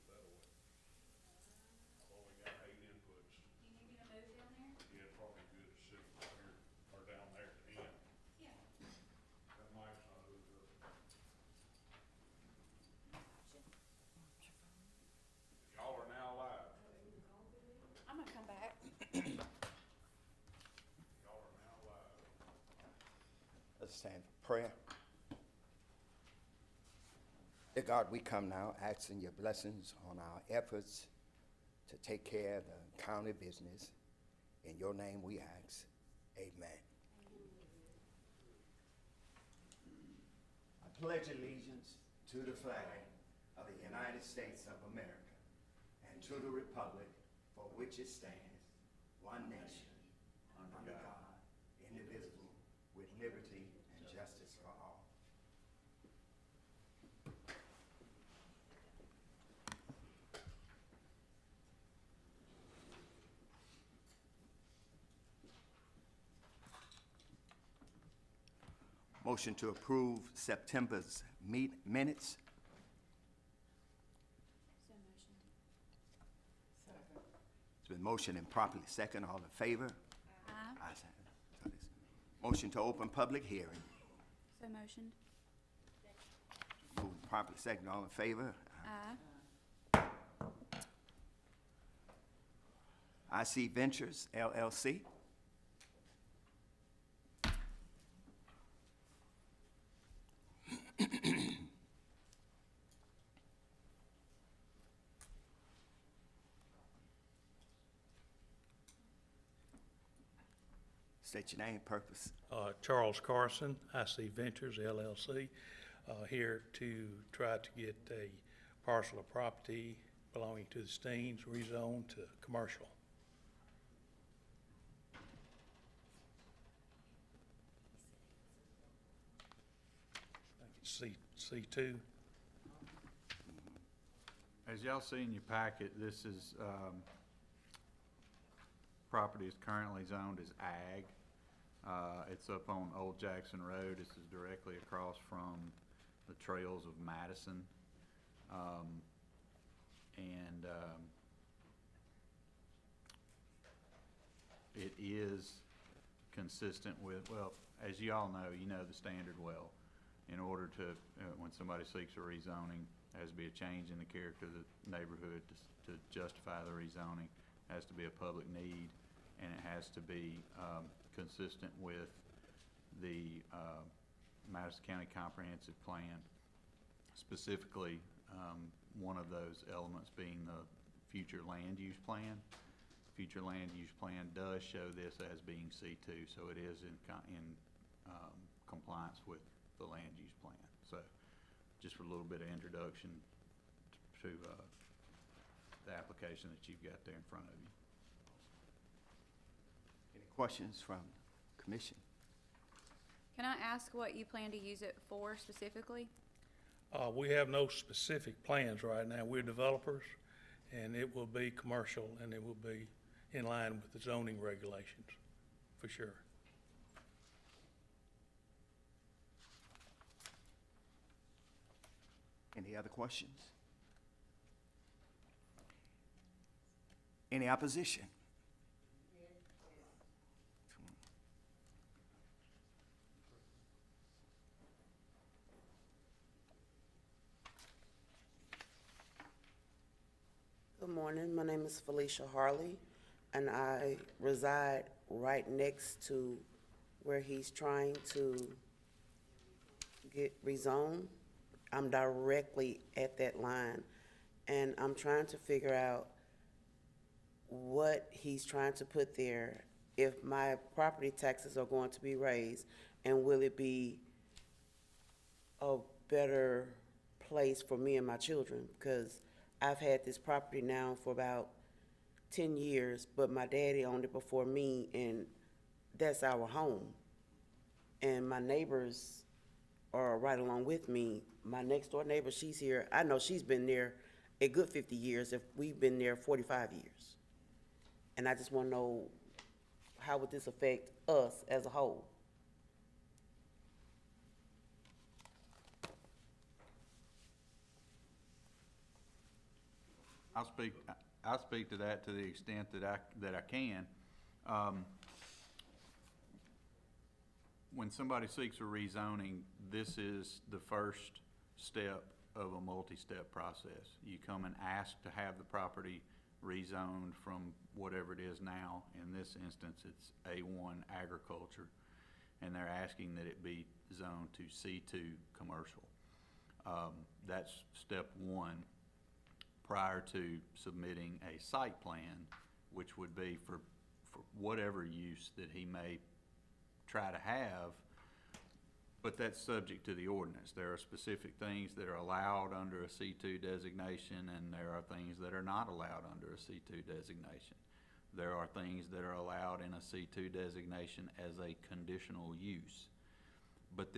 that way. I've only got 8 inputs. Do you need me to move down there? Yeah, probably good to sit here or down there at the end. Yeah. That mic's not hooked up. Y'all are now live. I'm gonna come back. Y'all are now live. Let's stand for prayer. Dear God, we come now asking your blessings on our efforts to take care of the county business. In your name we ask, amen. I pledge allegiance to the flag of the United States of America and to the republic for which it stands, one nation, under God, indivisible, with liberty and justice for all. Motion to approve September's minutes. So motion. It's been motioned and properly second. All in favor? Aye. Ayes have it. So this- Motion to open public hearing. So motioned. Moved properly second. All in favor? Aye. IC Ventures LLC. State your name, purpose. Charles Carson, IC Ventures LLC, here to try to get a parcel of property belonging to the Steens rezoned to commercial. I think it's C2. As y'all see in your packet, this is, property is currently zoned as ag. It's up on Old Jackson Road. This is directly across from the trails of Madison. It is consistent with, well, as you all know, you know the standard well. In order to, when somebody seeks a rezoning, there has to be a change in the character of the neighborhood to justify the rezoning. Has to be a public need, and it has to be consistent with the Madison County Comprehensive Plan. Specifically, one of those elements being the future land use plan. Future land use plan does show this as being C2, so it is in compliance with the land use plan. So just for a little bit of introduction to the application that you've got there in front of you. Any questions from commission? Can I ask what you plan to use it for specifically? We have no specific plans right now. We're developers, and it will be commercial, and it will be in line with the zoning regulations, for sure. Any other questions? Any opposition? Good morning. My name is Felicia Harley, and I reside right next to where he's trying to get rezoned. I'm directly at that line, and I'm trying to figure out what he's trying to put there, if my property taxes are going to be raised, and will it be a better place for me and my children? Because I've had this property now for about 10 years, but my daddy owned it before me, and that's our home. And my neighbors are right along with me. My next door neighbor, she's here. I know she's been there a good 50 years, if we've been there 45 years. And I just want to know, how would this affect us as a whole? I'll speak to that to the extent that I can. When somebody seeks a rezoning, this is the first step of a multi-step process. You come and ask to have the property rezoned from whatever it is now. In this instance, it's A1 agriculture, and they're asking that it be zoned to C2 commercial. That's step one prior to submitting a site plan, which would be for whatever use that he may try to have, but that's subject to the ordinance. There are specific things that are allowed under a C2 designation, and there are things that are not allowed under a C2 designation. There are things that are allowed in a C2 designation as a conditional use. But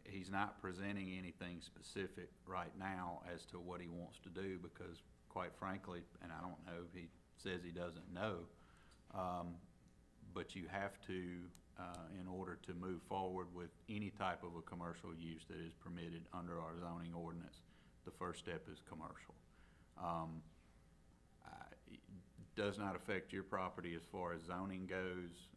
he's not presenting anything specific right now as to what he wants to do, because quite frankly, and I don't know, he says he doesn't know, but you have to, in order to move forward with any type of a commercial use that is permitted under our zoning ordinance, the first step is commercial. It does not affect your property as far as zoning goes.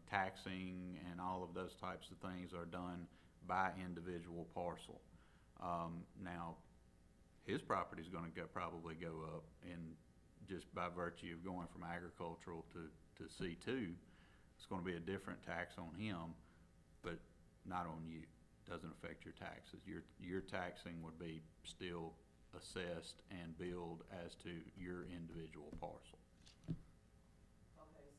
Taxing and all of those types of things are done by individual parcel. Now, his property is going to probably go up, and just by virtue of going from agricultural to C2, it's going to be a different tax on him, but not on you. Doesn't affect your taxes. Your taxing would be still assessed and billed as to your individual parcel. Okay,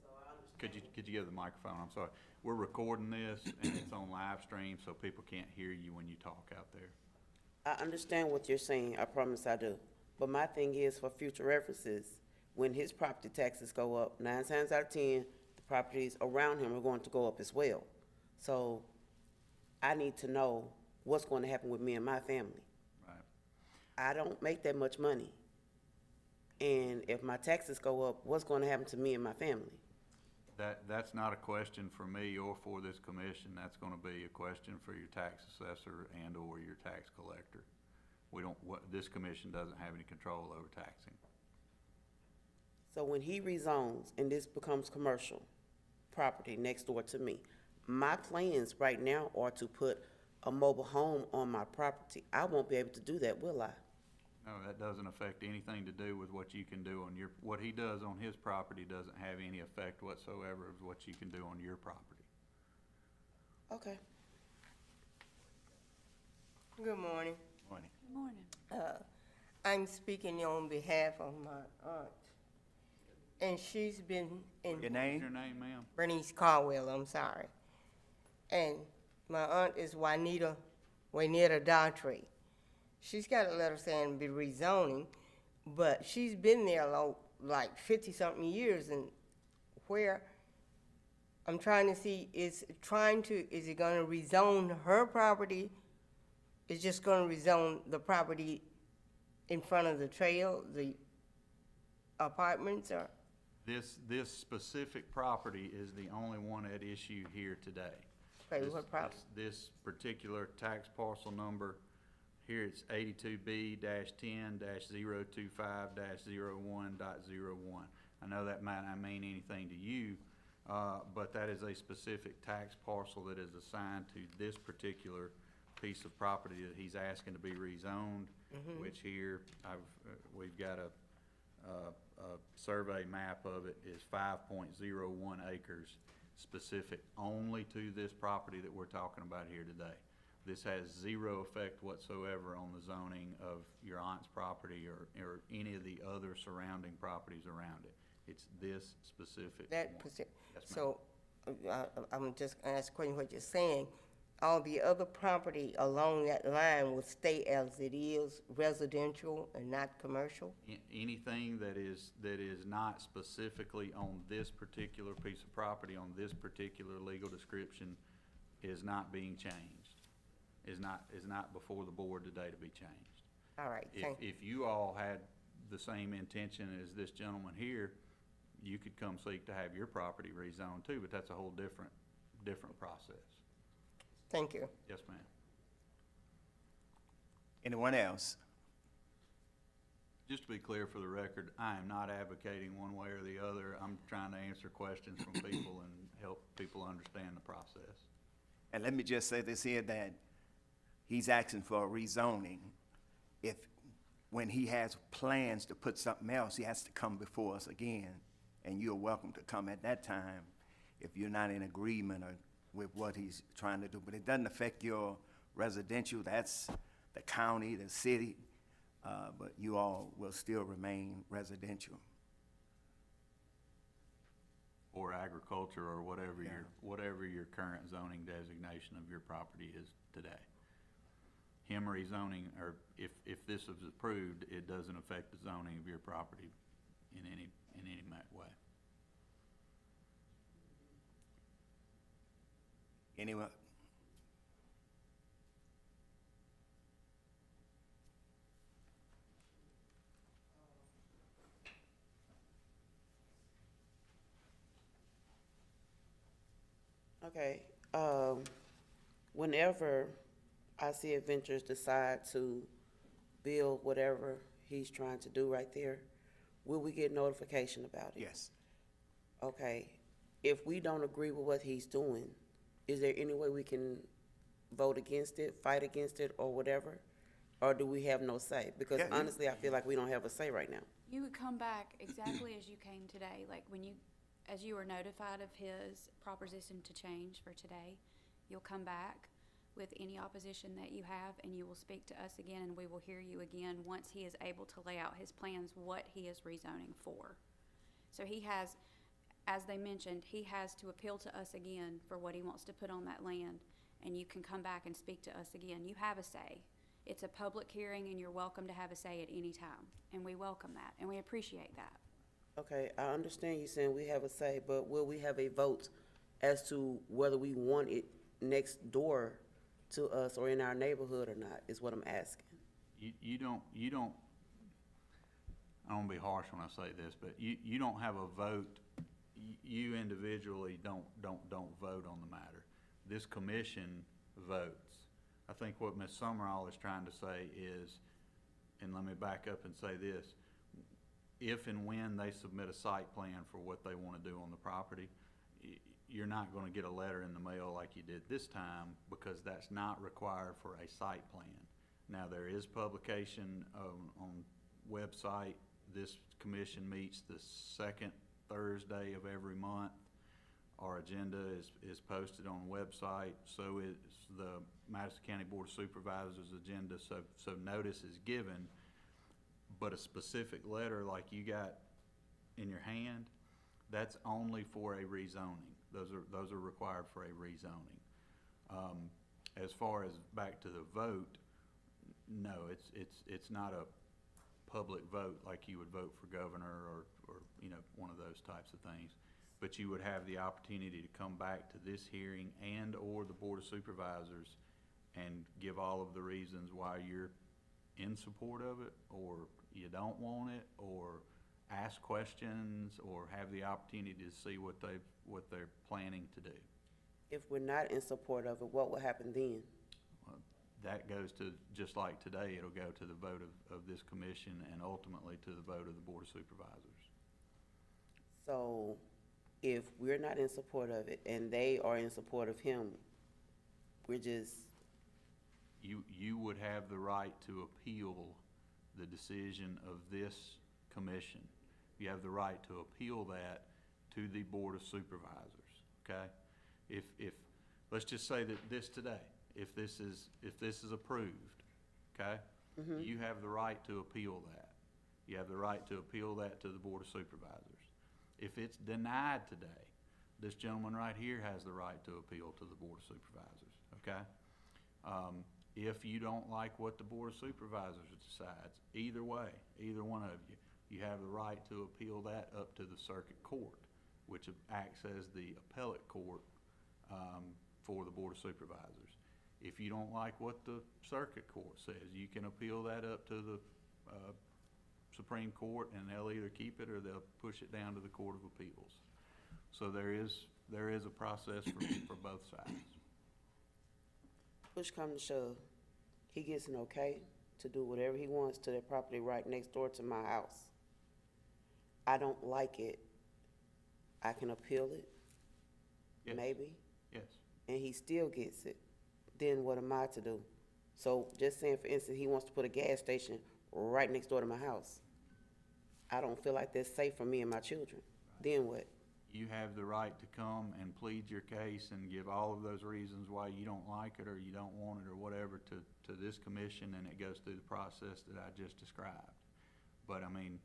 so I understand. Could you give the microphone? I'm sorry. We're recording this, and it's on live stream, so people can't hear you when you talk out there. I understand what you're saying, I promise I do. But my thing is, for future references, when his property taxes go up, 9 times out of 10, the properties around him are going to go up as well. So I need to know what's going to happen with me and my family. Right. I don't make that much money. And if my taxes go up, what's going to happen to me and my family? That's not a question for me or for this commission. That's going to be a question for your tax assessor and or your tax collector. This commission doesn't have any control over taxing. So when he rezones and this becomes commercial property next door to me, my plans right now are to put a mobile home on my property. I won't be able to do that, will I? No, that doesn't affect anything to do with what you can do on what he does on his property doesn't have any effect whatsoever of what you can do on your property. Okay. Good morning. Morning. Good morning. I'm speaking on behalf of my aunt, and she's been in What's your name, ma'am? Bernice Caldwell, I'm sorry. And my aunt is Juanita Daughtry. She's got a letter saying be rezoning, but she's been there like 50-something years, and where I'm trying to see is it going to rezone her property? It's just going to rezone the property in front of the trail, the apartments, or? This specific property is the only one at issue here today. Okay, what property? This particular tax parcel number, here it's 82B-10-025-01.01. I know that might not mean anything to you, but that is a specific tax parcel that is assigned to this particular piece of property that he's asking to be rezoned, which here we've got a survey map of it is 5.01 acres, specific only to this property that we're talking about here today. This has zero effect whatsoever on the zoning of your aunt's property or any of the other surrounding properties around it. It's this specific one. Yes, ma'am. So, I'm just gonna ask a question, what you're saying, all the other property along that line will stay as it is, residential and not commercial? Anything that is not specifically on this particular piece of property, on this particular legal description, is not being changed, is not before the board today to be changed. All right, thank you. If you all had the same intention as this gentleman here, you could come seek to have your property rezoned too, but that's a whole different process. Thank you. Yes, ma'am. Anyone else? just to be clear for the record, I am not advocating one way or the other. I'm trying to answer questions from people and help people understand the process. And let me just say this here, that he's asking for a rezoning. If, when he has plans to put something else, he has to come before us again, and you're welcome to come at that time if you're not in agreement or with what he's trying to do. But it doesn't affect your residential, that's the county, the city, but you all will still remain residential. Or agriculture, or whatever Yeah. whatever your current zoning designation of your property is today. Him rezoning, or if this is approved, it doesn't affect the zoning of your property in any way. Anyone? Okay, whenever I see Adventures decide to build whatever he's trying to do right there, will we get notification about it? Yes. Okay, if we don't agree with what he's doing, is there any way we can vote against it, fight against it, or whatever? Or do we have no say? Because Yeah, honestly, I feel like we don't have a say right now. You would come back exactly as you came today, like as you were notified of his proposition to change for today, you'll come back with any opposition that you have, and you will speak to us again, and we will hear you again once he is able to lay out his plans, what he is rezoning for. So he has, as they mentioned, he has to appeal to us again for what he wants to put on that land, and you can come back and speak to us again. You have a say. It's a public hearing, and you're welcome to have a say at any time, and we welcome that, and we appreciate that. Okay, I understand you saying we have a say, but will we have a vote as to whether we want it next door to us or in our neighborhood or not, is what I'm asking. You don't, I don't wanna be harsh when I say this, but you don't have a vote. You individually don't vote on the matter. This commission votes. I think what Ms. Summerall is trying to say is, and let me back up and say this, if and when they submit a site plan for what they wanna do on the property, you're not gonna get a letter in the mail like you did this time, because that's not required for a site plan. Now, there is publication on website. This commission meets the second Thursday of every month. Our agenda is posted on the website, so is the Madison County Board of Supervisors agenda, so notice is given, but a specific letter like you got in your hand, that's only for a rezoning. Those are required for a rezoning. As far as back to the vote, no, it's not a public vote like you would vote for governor or one of those types of things. But you would have the opportunity to come back to this hearing and or the Board of Supervisors and give all of the reasons why you're in support of it, or you don't want it, or ask questions, or have the opportunity to see what they're planning to do. If we're not in support of it, what will happen then? Well, that goes to, just like today, it'll go to the vote of this commission and ultimately to the vote of the Board of Supervisors. So if we're not in support of it and they are in support of him, we're just, You would have the right to appeal the decision of this commission. You have the right to appeal that to the Board of Supervisors, okay? If let's just say that this today, if this is approved, okay? You have the right to appeal that. You have the right to appeal that to the Board of Supervisors. If it's denied today, this gentleman right here has the right to appeal to the Board of Supervisors, okay? If you don't like what the Board of Supervisors decides, either way, either one of you, you have the right to appeal that up to the circuit court, which acts as the appellate court for the Board of Supervisors. If you don't like what the circuit court says, you can appeal that up to the Supreme Court, and they'll either keep it or they'll push it down to the Court of Appeals. So there is a process for both sides. push come to shove, he gets an okay to do whatever he wants to that property right next door to my house. I don't like it. I can appeal it, Yes. maybe, Yes. and he still gets it. Then what am I to do? So just saying, for instance, he wants to put a gas station right next door to my house. I don't feel like that's safe for me and my children. Then what? You have the right to come and plead your case and give all of those reasons why you don't like it or you don't want it or whatever to this commission, and it goes through the process that I just described. But I mean,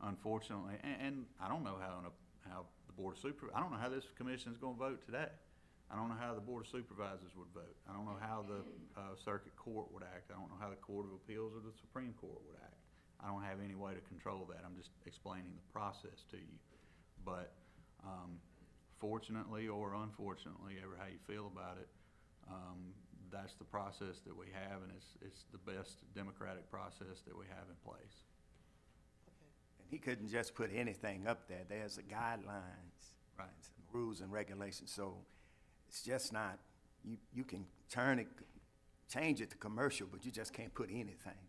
unfortunately, and I don't know how the Board of Supervisors, I don't know how this commission is gonna vote today. I don't know how the Board of Supervisors would vote. I don't know how the Circuit Court would act. I don't know how the Court of Appeals or the Supreme Court would act. I don't have any way to control that. I'm just explaining the process to you. But fortunately or unfortunately, ever how you feel about it, that's the process that we have, and it's the best democratic process that we have in place. And he couldn't just put anything up there. There's a guidelines. Right. Some rules and regulations, so it's just not, you can change it to commercial, but you just can't put anything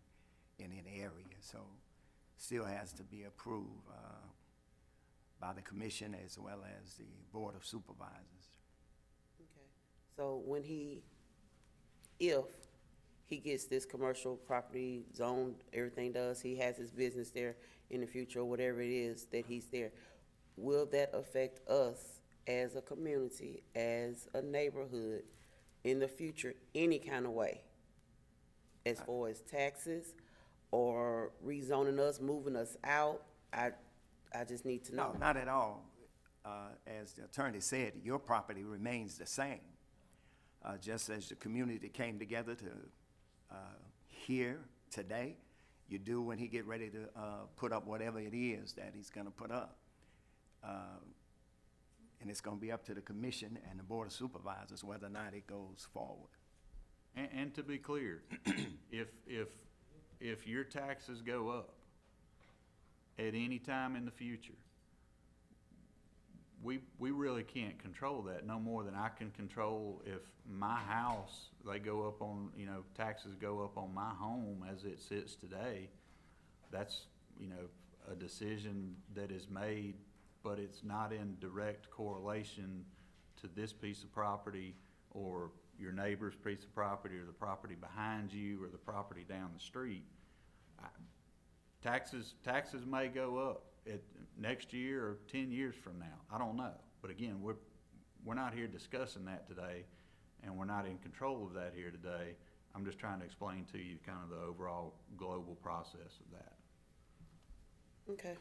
in an area, so still has to be approved, by the commission as well as the Board of Supervisors. Okay. So when if he gets this commercial property zoned, everything does, he has his business there in the future, or whatever it is that he's there, will that affect us as a community, as a neighborhood, in the future, any kind of way? As far as taxes, or rezoning us, moving us out? I just need to know. No, not at all. As the attorney said, your property remains the same. Just as the community came together to hear today, you do when he get ready to put up whatever it is that he's gonna put up. And it's gonna be up to the commission and the Board of Supervisors whether or not it goes forward. And to be clear, if your taxes go up at any time in the future, we really can't control that, no more than I can control if my house, they go up on, taxes go up on my home as it sits today. That's, a decision that is made, but it's not in direct correlation to this piece of property or your neighbor's piece of property or the property behind you or the property down the street. Taxes may go up next year or 10 years from now. I don't know. But again, we're not here discussing that today, and we're not in control of that here today. I'm just trying to explain to you kind of the overall global process of that. Okay.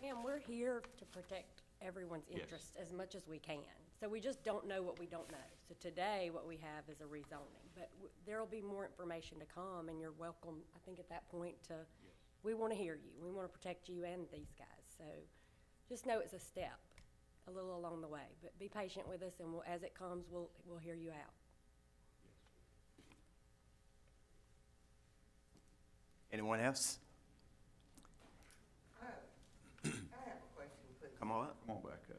Ma'am, we're here to protect everyone's Yes. interest as much as we can. So we just don't know what we don't know. So today, what we have is a rezoning. But there'll be more information to come, and you're welcome, I think, at that point to, we want to hear you. We want to protect you and these guys. So just know it's a step, a little along the way. But be patient with us, and as it comes, we'll hear you out. Anyone else? I have a question, please. Come on up. Come on back up.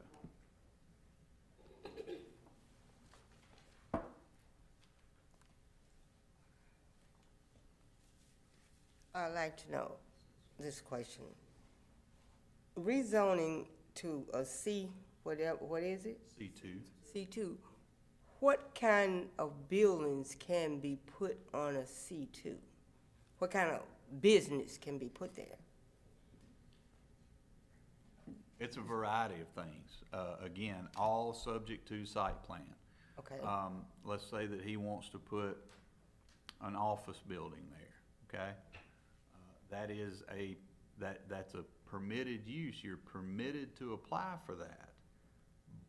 I'd like to know this question. Rezoning to a C, whatever, what is it? C2. C2. What kind of buildings can be put on a C2? What kind of business can be put there? It's a variety of things. Again, all subject to site plan. Okay. Let's say that he wants to put an office building there, okay? That's a permitted use. You're permitted to apply for that.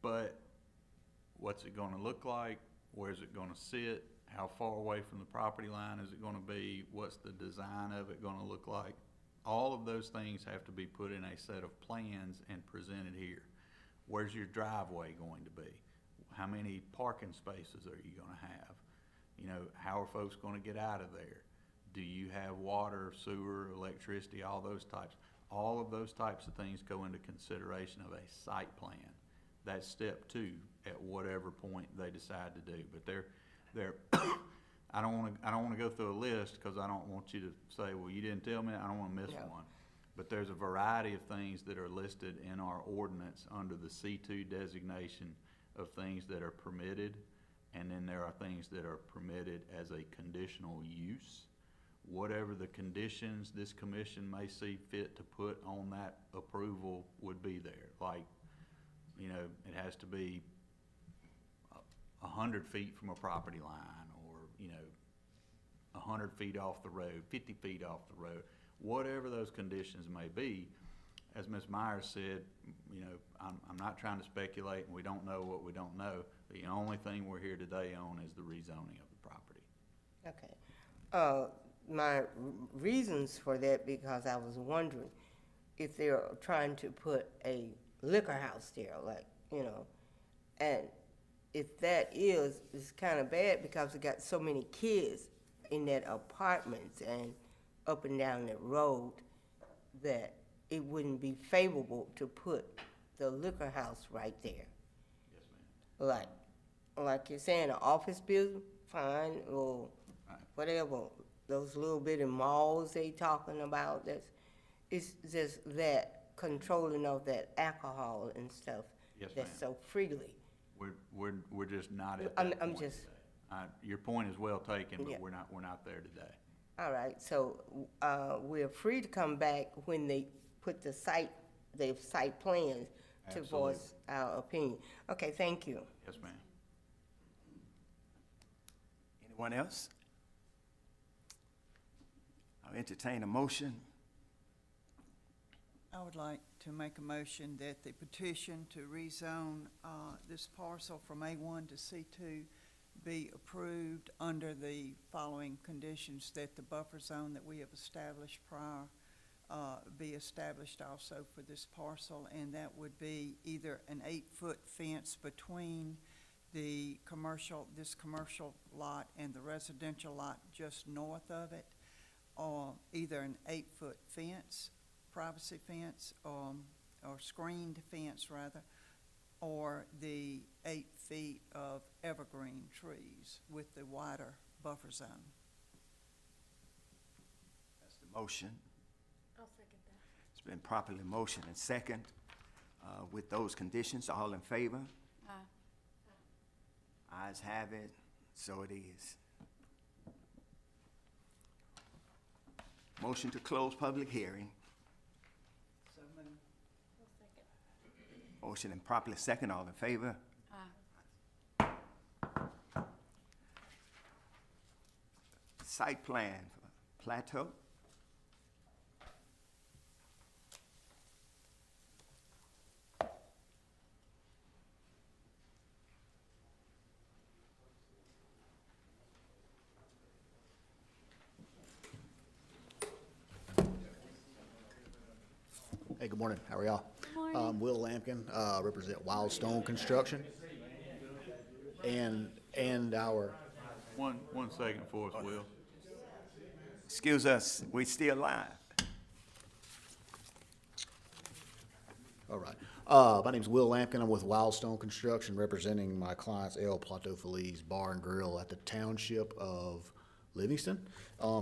But what's it gonna look like? Where's it gonna sit? How far away from the property line is it gonna be? What's the design of it gonna look like? All of those things have to be put in a set of plans and presented here. Where's your driveway going to be? How many parking spaces are you gonna have? How are folks gonna get out of there? Do you have water, sewer, electricity, all those types? All of those types of things go into consideration of a site plan. That's step 2 at whatever point they decide to do. But I don't wanna go through a list, cause I don't want you to say, well, you didn't tell me, I don't wanna miss No. one. But there's a variety of things that are listed in our ordinance under the C2 designation of things that are permitted, and then there are things that are permitted as a conditional use. Whatever the conditions this commission may see fit to put on that approval would be there. Like, you know, it has to be 100 feet from a property line, or, you know, 100 feet off the road, 50 feet off the road. Whatever those conditions may be, as Ms. Myers said, you know, I'm not trying to speculate, and we don't know what we don't know. The only thing we're here today on is the rezoning of the property. Okay. My reasons for that, because I was wondering if they're trying to put a liquor house there, like, you know, and if that is, it's kind of bad because we got so many kids in that apartments and up and down that road that it wouldn't be favorable to put the liquor house right there. Yes, ma'am. Like you're saying, an office building, fine, or Right. whatever, those little bitty malls they talking about, it's just that controlling of that alcohol and stuff. Yes, That's ma'am. so freely. We're just not at I'm that point just- today. Your point is well taken, Yeah. but we're not there today. All right, so, we're free to come back when they put the site plans to Absolutely. voice our opinion. Okay, thank you. Yes, ma'am. Anyone else? I'll entertain a motion. I would like to make a motion that the petition to rezone this parcel from A1 to C2 be approved under the following conditions: that the buffer zone that we have established prior be established also for this parcel, and that would be either an 8-foot fence between this commercial lot and the residential lot just north of it, or either an 8-foot fence, privacy fence, or screened fence rather, or the 8 feet of evergreen trees with the wider buffer zone. That's the motion. I'll second that. It's been properly motioned and second. With those conditions, all in favor? Ayes have it, so it is. Motion to close public hearing. So moved. Motion and properly second, all in favor? Site plan for Plateau. Hey, good morning. How are y'all? Good morning. Will Lampkin, represent Wildstone Construction. And our, One second for us, Will. Excuse us, we still live. all right. My name's Will Lampkin. I'm with Wildstone Construction, representing my clients El Plateau Feliz Bar and Grill at the Township of Livingston.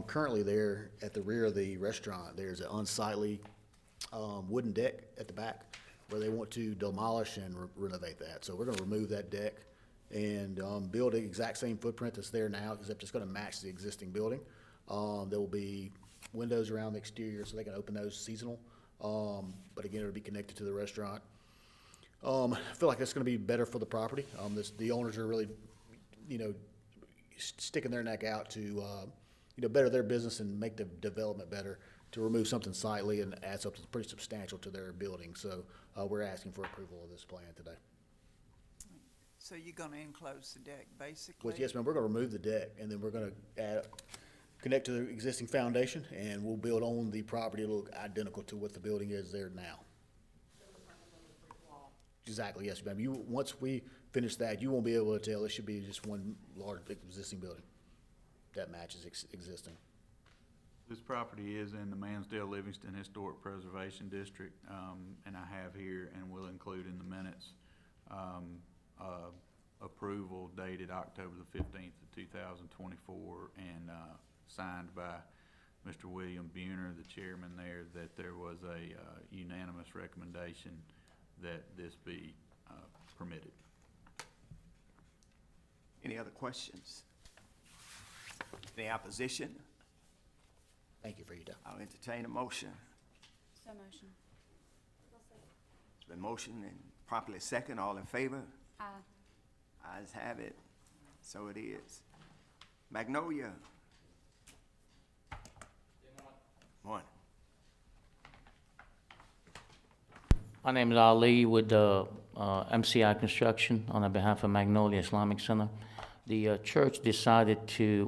Currently there at the rear of the restaurant, there's an unsightly wooden deck at the back where they want to demolish and renovate that. So we're gonna remove that deck and build the exact same footprint that's there now, except it's gonna match the existing building. There will be windows around the exterior so they can open those seasonal. But again, it'll be connected to the restaurant. I feel like that's gonna be better for the property. The owners are really, sticking their neck out to, better their business and make the development better, to remove something sightly and add something pretty substantial to their building. So, we're asking for approval of this plan today. So you're gonna enclose the deck, basically? Well, yes, ma'am, we're gonna remove the deck, and then we're gonna connect to the existing foundation, and we'll build on the property. It'll look identical to what the building is there now. Exactly, yes, ma'am. Once we finish that, you won't be able to tell. It should be just one large, big existing building that matches existing. This property is in the Mansdale Livingston Historic Preservation District, and I have here, and will include in the minutes, approval dated October the 15th of 2024 and signed by Mr. William Buhner, the chairman there, that there was a unanimous recommendation that this be permitted. Any other questions? Any opposition? Thank you for your time. I'll entertain a motion. So motion. It's been motioned and properly second. All in favor? Aye. Ayes have it. So it is. Magnolia. One. My name is Ali with MCI Construction on behalf of Magnolia Islamic Center. The church decided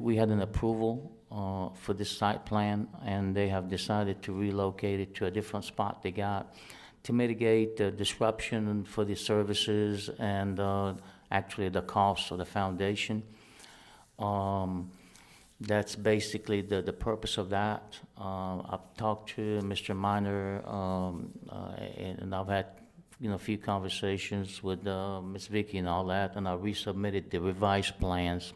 we had an approval for this site plan, and they have decided to relocate it to a different spot they got to mitigate the disruption for the services and actually the cost of the foundation. That's basically the purpose of that. I've talked to Mr. Minor, and I've had, a few conversations with Ms. Vicky and all that, and I resubmitted the revised plans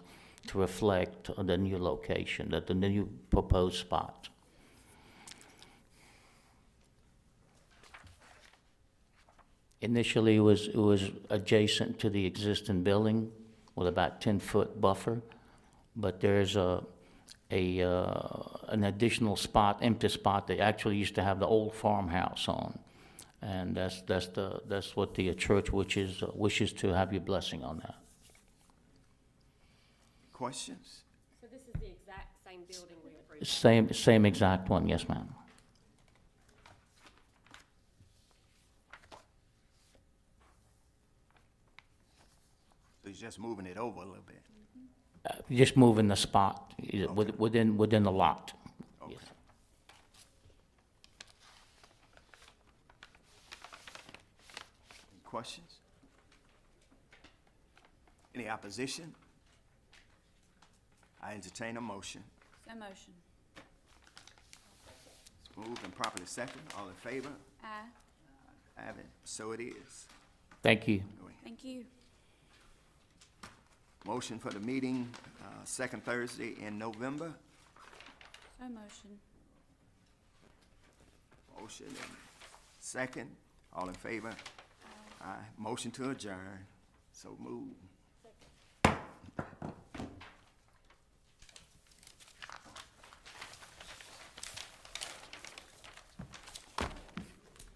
to reflect the new location, the new proposed spot. Initially, it was adjacent to the existing building with about 10-foot buffer, but there's an additional spot, empty spot, they actually used to have the old farmhouse on. And that's what the church wishes to have your blessing on that. Questions? So this is the exact same building we approved? Same exact one, yes, ma'am. So he's just moving it over a little bit. Just moving the spot within the lot. Okay. Yes. Any questions? Any opposition? I entertain a motion. So motion. It's moved and properly second. All in favor? Aye. Have it. So it is. Thank you. Go ahead. Thank you. Motion for the meeting, second Thursday in November. So motion. Motion and second. All in favor? Aye. Motion to adjourn. So moved.